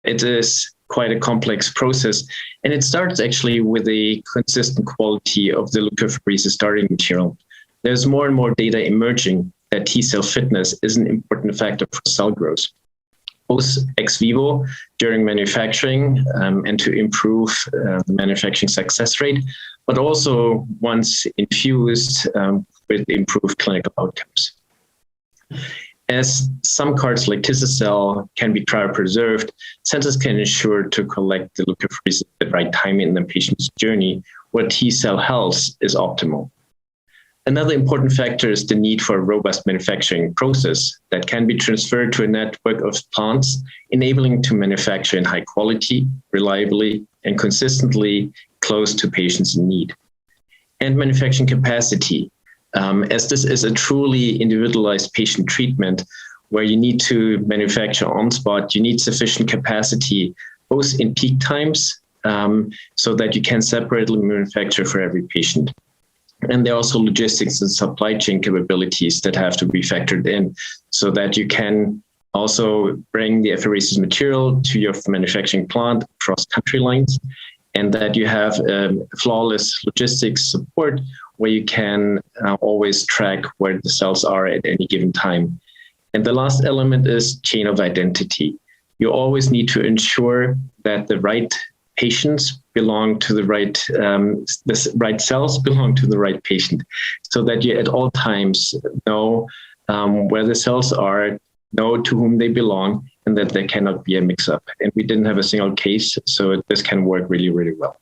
It is quite a complex process, and it starts actually with a consistent quality of the leukapheresis starting material. There's more and more data emerging that T-cell fitness is an important factor for cell growth, both ex vivo during manufacturing and to improve the manufacturing success rate, but also once infused with improved clinical outcomes. As some CARs like tisa-cel can be cryopreserved, centers can ensure to collect the leukapheresis at the right time in the patient's journey where T-cell health is optimal. Another important factor is the need for a robust manufacturing process that can be transferred to a network of plants, enabling to manufacture in high quality, reliably, and consistently close to patients in need. And manufacturing capacity. As this is a truly individualized patient treatment where you need to manufacture on spot, you need sufficient capacity, both in peak times, so that you can separately manufacture for every patient. And there are also logistics and supply chain capabilities that have to be factored in so that you can also bring the apheresis material to your manufacturing plant across country lines, and that you have flawless logistics support where you can always track where the cells are at any given time. And the last element is chain of identity. You always need to ensure that the right patients belong to the right cells belong to the right patient, so that you at all times know where the cells are, know to whom they belong, and that there cannot be a mix-up. And we didn't have a single case, so this can work really, really well.